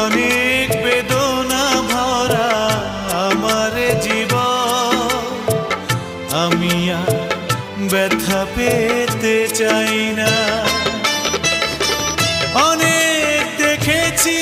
অনেক বেদনা ভরা আমার জীবন, আমি আর ব্যথা পেতে চাই না। অনেক দেখেছি